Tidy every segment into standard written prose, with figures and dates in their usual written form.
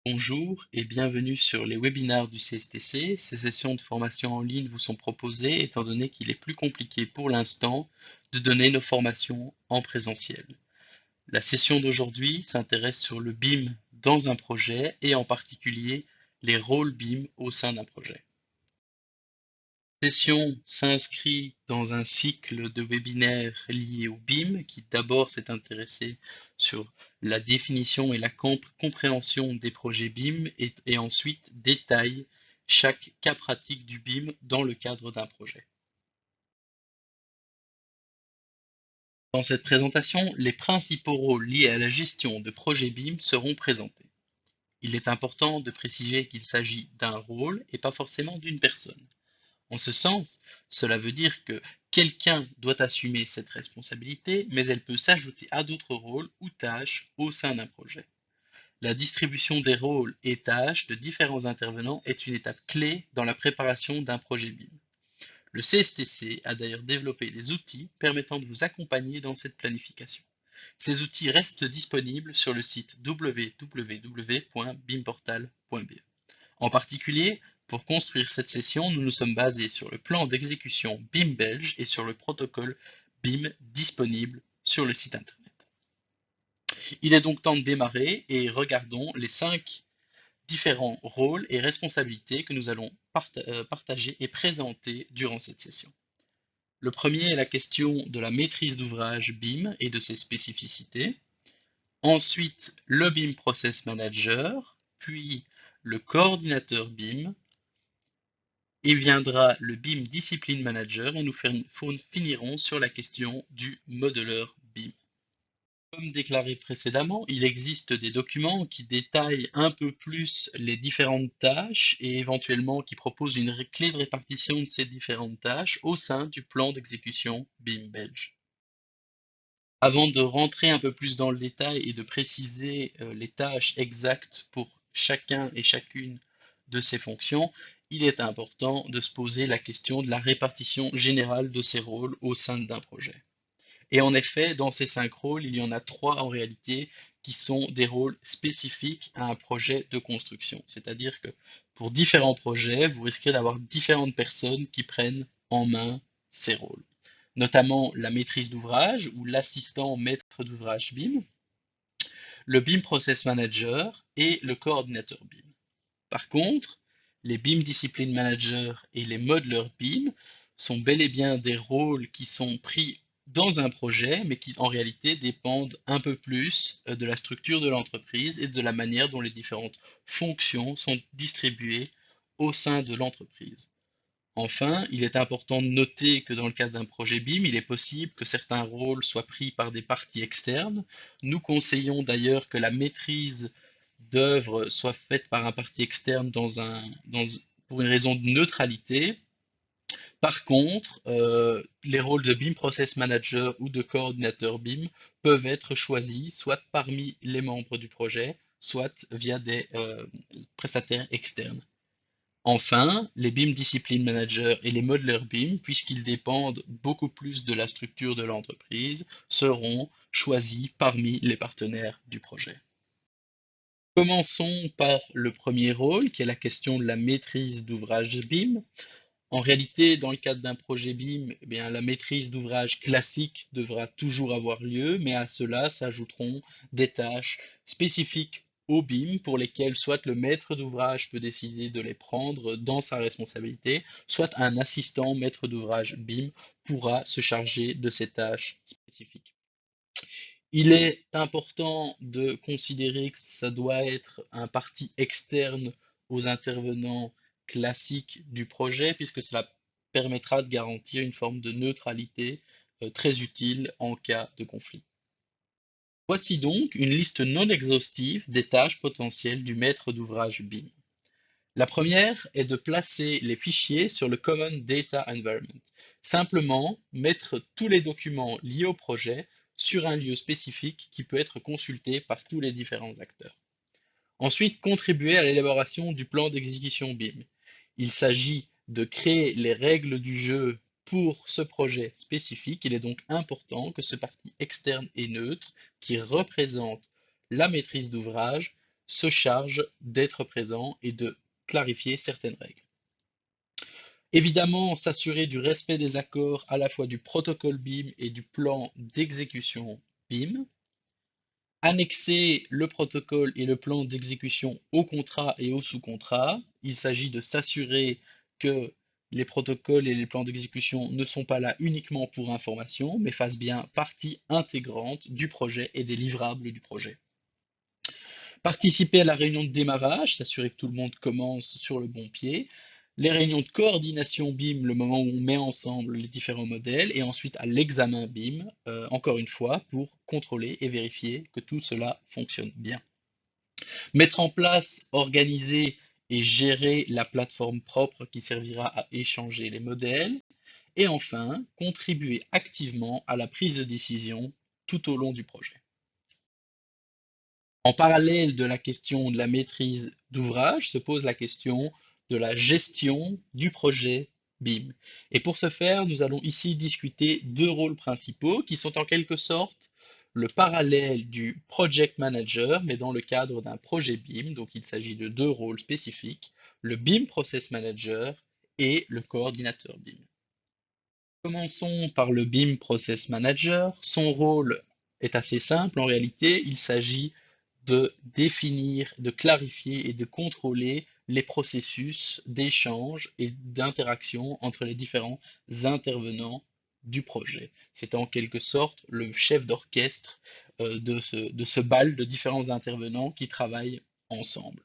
Bonjour et bienvenue sur les webinaires du CSTC. Ces sessions de formation en ligne vous sont proposées étant donné qu'il est plus compliqué pour l'instant de donner nos formations en présentiel. La session d'aujourd'hui s'intéresse sur le BIM dans un projet et en particulier les rôles BIM au sein d'un projet. Cette session s'inscrit dans un cycle de webinaires liés au BIM qui d'abord s'est intéressé sur la définition et la compréhension des projets BIM et ensuite détaille chaque cas pratique du BIM dans le cadre d'un projet. Dans cette présentation, les principaux rôles liés à la gestion de projets BIM seront présentés. Il est important de préciser qu'il s'agit d'un rôle et pas forcément d'une personne. En ce sens, cela veut dire que quelqu'un doit assumer cette responsabilité, mais elle peut s'ajouter à d'autres rôles ou tâches au sein d'un projet. La distribution des rôles et tâches de différents intervenants est une étape clé dans la préparation d'un projet BIM. Le CSTC a d'ailleurs développé des outils permettant de vous accompagner dans cette planification. Ces outils restent disponibles sur le site www.bimportal.be. En particulier, pour construire cette session, nous nous sommes basés sur le plan d'exécution BIM belge et sur le protocole BIM disponible sur le site internet. Il est donc temps de démarrer et regardons les 5 différents rôles et responsabilités que nous allons partager et présenter durant cette session. Le premier est la question de la maîtrise d'ouvrage BIM et de ses spécificités. Ensuite, le BIM Process Manager, puis le coordinateur BIM, et viendra le BIM Discipline Manager et nous finirons sur la question du modeleur BIM. Comme déclaré précédemment, il existe des documents qui détaillent un peu plus les différentes tâches et éventuellement qui proposent une clé de répartition de ces différentes tâches au sein du plan d'exécution BIM belge. Avant de rentrer un peu plus dans le détail et de préciser les tâches exactes pour chacun et chacune de ces fonctions, il est important de se poser la question de la répartition générale de ces rôles au sein d'un projet. Et en effet, dans ces 5 rôles, il y en a 3 en réalité qui sont des rôles spécifiques à un projet de construction. C'est-à-dire que pour différents projets, vous risquez d'avoir différentes personnes qui prennent en main ces rôles, notamment la maîtrise d'ouvrage ou l'assistant maître d'ouvrage BIM, le BIM Process Manager et le coordinateur BIM. Par contre, les BIM Discipline Manager et les modeleurs BIM sont bel et bien des rôles qui sont pris dans un projet, mais qui en réalité dépendent un peu plus de la structure de l'entreprise et de la manière dont les différentes fonctions sont distribuées au sein de l'entreprise. Enfin, il est important de noter que dans le cadre d'un projet BIM, il est possible que certains rôles soient pris par des parties externes. Nous conseillons d'ailleurs que la maîtrise d'œuvre soit faite par un parti externe pour une raison de neutralité. Par contre, les rôles de BIM Process Manager ou de coordinateur BIM peuvent être choisis soit parmi les membres du projet, soit via des prestataires externes. Enfin, les BIM Discipline Manager et les modeleurs BIM, puisqu'ils dépendent beaucoup plus de la structure de l'entreprise, seront choisis parmi les partenaires du projet. Commençons par le premier rôle, qui est la question de la maîtrise d'ouvrage BIM. En réalité, dans le cadre d'un projet BIM, eh bien, la maîtrise d'ouvrage classique devra toujours avoir lieu, mais à cela s'ajouteront des tâches spécifiques au BIM pour lesquelles soit le maître d'ouvrage peut décider de les prendre dans sa responsabilité, soit un assistant maître d'ouvrage BIM pourra se charger de ces tâches spécifiques. Il est important de considérer que ça doit être un parti externe aux intervenants classiques du projet, puisque cela permettra de garantir une forme de neutralité très utile en cas de conflit. Voici donc une liste non exhaustive des tâches potentielles du maître d'ouvrage BIM. La première est de placer les fichiers sur le Common Data Environment. Simplement mettre tous les documents liés au projet sur un lieu spécifique qui peut être consulté par tous les différents acteurs. Ensuite, contribuer à l'élaboration du plan d'exécution BIM. Il s'agit de créer les règles du jeu pour ce projet spécifique. Il est donc important que ce parti externe et neutre, qui représente la maîtrise d'ouvrage, se charge d'être présent et de clarifier certaines règles. Évidemment, s'assurer du respect des accords à la fois du protocole BIM et du plan d'exécution BIM. Annexer le protocole et le plan d'exécution au contrat et au sous-contrat. Il s'agit de s'assurer que les protocoles et les plans d'exécution ne sont pas là uniquement pour information, mais fassent bien partie intégrante du projet et des livrables du projet. Participer à la réunion de démarrage, s'assurer que tout le monde commence sur le bon pied. Les réunions de coordination BIM, le moment où on met ensemble les différents modèles, et ensuite à l'examen BIM, encore une fois, pour contrôler et vérifier que tout cela fonctionne bien. Mettre en place, organiser et gérer la plateforme propre qui servira à échanger les modèles. Et enfin, contribuer activement à la prise de décision tout au long du projet. En parallèle de la question de la maîtrise d'ouvrage se pose la question de la gestion du projet BIM. Et pour ce faire, nous allons ici discuter deux rôles principaux qui sont en quelque sorte le parallèle du project manager, mais dans le cadre d'un projet BIM. Donc il s'agit de deux rôles spécifiques, le BIM process manager et le coordinateur BIM. Commençons par le BIM Process Manager. Son rôle est assez simple en réalité. Il s'agit de définir, de clarifier et de contrôler les processus d'échange et d'interaction entre les différents intervenants du projet. C'est en quelque sorte le chef d'orchestre de ce bal de différents intervenants qui travaillent ensemble.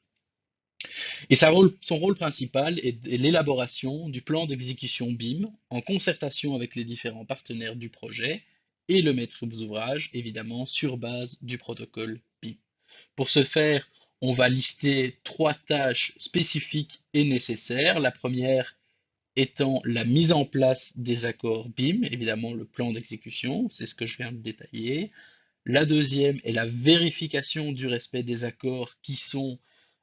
Et son rôle principal est l'élaboration du plan d'exécution BIM en concertation avec les différents partenaires du projet et le maître d'ouvrage, évidemment, sur base du protocole BIM. Pour ce faire, on va lister trois tâches spécifiques et nécessaires. La première étant la mise en place des accords BIM, évidemment le plan d'exécution, c'est ce que je viens de détailler. La deuxième est la vérification du respect des accords qui sont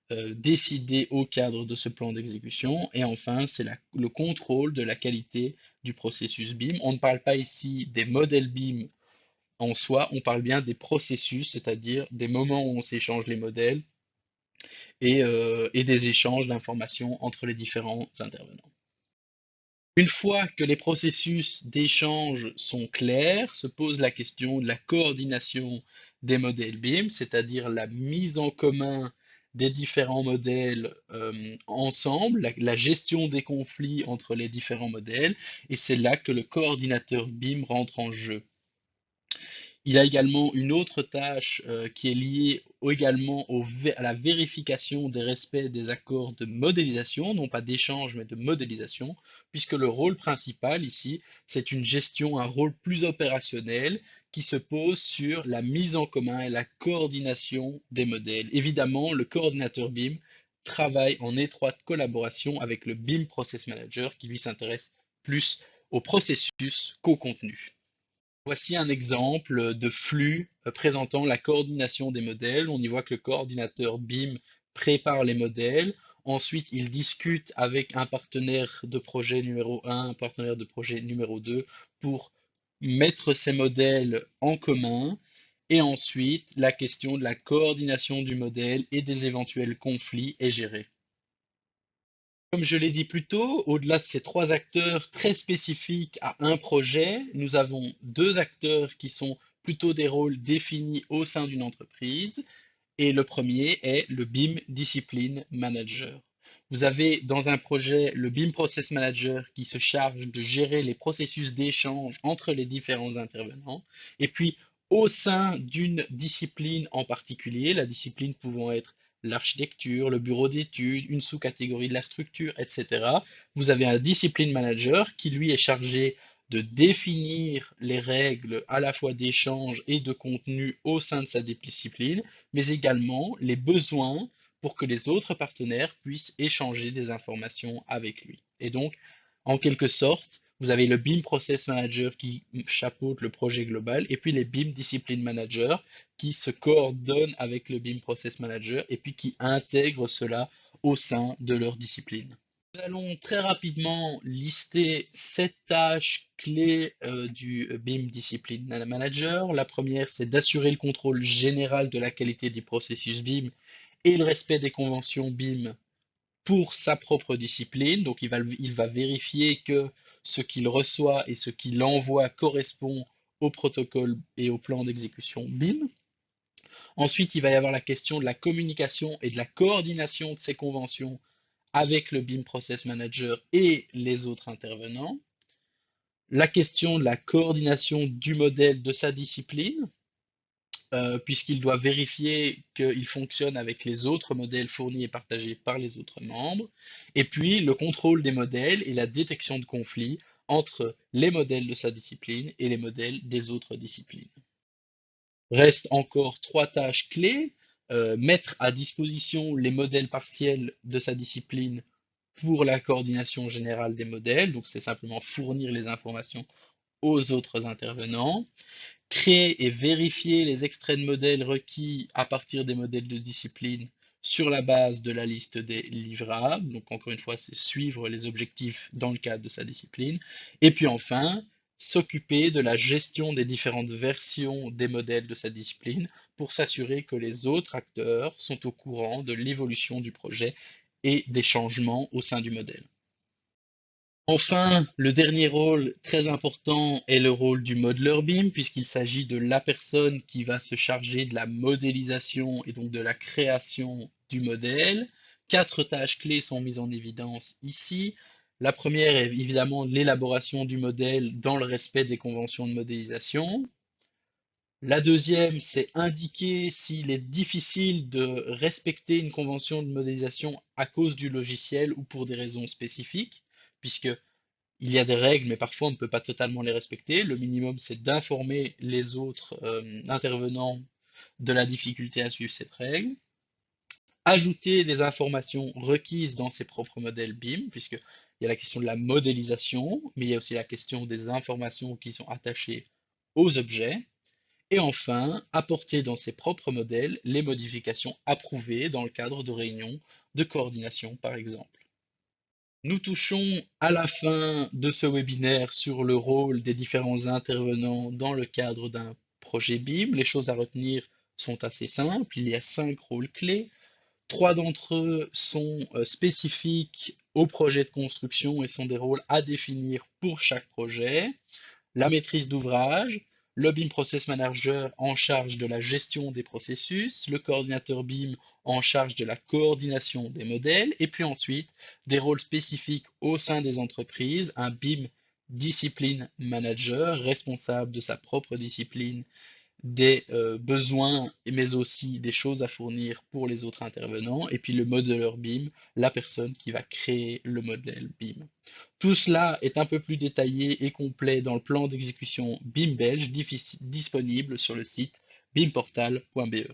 décidés au cadre de ce plan d'exécution. Et enfin, c'est le contrôle de la qualité du processus BIM. On ne parle pas ici des modèles BIM en soi, on parle bien des processus, c'est-à-dire des moments où on s'échange les modèles et des échanges d'informations entre les différents intervenants. Une fois que les processus d'échange sont clairs, se pose la question de la coordination des modèles BIM, c'est-à-dire la mise en commun des différents modèles ensemble, la gestion des conflits entre les différents modèles, et c'est là que le coordinateur BIM rentre en jeu. Il a également une autre tâche qui est liée également à la vérification des respects des accords de modélisation, non pas d'échange, mais de modélisation, puisque le rôle principal ici, c'est une gestion, un rôle plus opérationnel qui se pose sur la mise en commun et la coordination des modèles. Évidemment, le coordinateur BIM travaille en étroite collaboration avec le BIM Process Manager qui lui s'intéresse plus au processus qu'au contenu. Voici un exemple de flux présentant la coordination des modèles. On y voit que le coordinateur BIM prépare les modèles. Ensuite, il discute avec un partenaire de projet numéro 1, un partenaire de projet numéro 2 pour mettre ces modèles en commun. Et ensuite, la question de la coordination du modèle et des éventuels conflits est gérée. Comme je l'ai dit plus tôt, au-delà de ces trois acteurs très spécifiques à un projet, nous avons deux acteurs qui sont plutôt des rôles définis au sein d'une entreprise. Et le premier est le BIM Discipline Manager. Vous avez dans un projet le BIM Process Manager qui se charge de gérer les processus d'échange entre les différents intervenants. Et puis, au sein d'une discipline en particulier, la discipline pouvant être l'architecture, le bureau d'études, une sous-catégorie de la structure, etc. Vous avez un discipline manager qui lui est chargé de définir les règles à la fois d'échange et de contenu au sein de sa discipline, mais également les besoins pour que les autres partenaires puissent échanger des informations avec lui. Et donc, en quelque sorte, vous avez le BIM Process Manager qui chapeaute le projet global et puis les BIM Discipline Manager qui se coordonnent avec le BIM Process Manager et puis qui intègrent cela au sein de leur discipline. Nous allons très rapidement lister 7 tâches clés du BIM Discipline Manager. La première, c'est d'assurer le contrôle général de la qualité du processus BIM et le respect des conventions BIM pour sa propre discipline. Donc il va vérifier que ce qu'il reçoit et ce qu'il envoie correspond au protocole et au plan d'exécution BIM. Ensuite, il va y avoir la question de la communication et de la coordination de ces conventions avec le BIM Process Manager et les autres intervenants. La question de la coordination du modèle de sa discipline, puisqu'il doit vérifier qu'il fonctionne avec les autres modèles fournis et partagés par les autres membres. Et puis le contrôle des modèles et la détection de conflits entre les modèles de sa discipline et les modèles des autres disciplines. Restent encore trois tâches clés. Mettre à disposition les modèles partiels de sa discipline pour la coordination générale des modèles, donc c'est simplement fournir les informations aux autres intervenants. Créer et vérifier les extraits de modèles requis à partir des modèles de discipline sur la base de la liste des livrables. Donc encore une fois, c'est suivre les objectifs dans le cadre de sa discipline. Et puis enfin, s'occuper de la gestion des différentes versions des modèles de sa discipline pour s'assurer que les autres acteurs sont au courant de l'évolution du projet et des changements au sein du modèle. Enfin, le dernier rôle très important est le rôle du modeler BIM, puisqu'il s'agit de la personne qui va se charger de la modélisation et donc de la création du modèle. Quatre tâches clés sont mises en évidence ici. La première est évidemment l'élaboration du modèle dans le respect des conventions de modélisation. La deuxième, c'est indiquer s'il est difficile de respecter une convention de modélisation à cause du logiciel ou pour des raisons spécifiques, puisque il y a des règles, mais parfois on ne peut pas totalement les respecter. Le minimum, c'est d'informer les autres intervenants de la difficulté à suivre cette règle. Ajouter les informations requises dans ses propres modèles BIM, puisqu'il y a la question de la modélisation, mais il y a aussi la question des informations qui sont attachées aux objets. Et enfin, apporter dans ses propres modèles les modifications approuvées dans le cadre de réunions de coordination, par exemple. Nous touchons à la fin de ce webinaire sur le rôle des différents intervenants dans le cadre d'un projet BIM. Les choses à retenir sont assez simples. Il y a 5 rôles clés. 3 d'entre eux sont spécifiques au projet de construction et sont des rôles à définir pour chaque projet. La maîtrise d'ouvrage, le BIM Process Manager en charge de la gestion des processus, le coordinateur BIM en charge de la coordination des modèles, et puis ensuite des rôles spécifiques au sein des entreprises, un BIM Discipline Manager responsable de sa propre discipline, des besoins, mais aussi des choses à fournir pour les autres intervenants, et puis le modeler BIM, la personne qui va créer le modèle BIM. Tout cela est un peu plus détaillé et complet dans le plan d'exécution BIM belge disponible sur le site bimportal.be.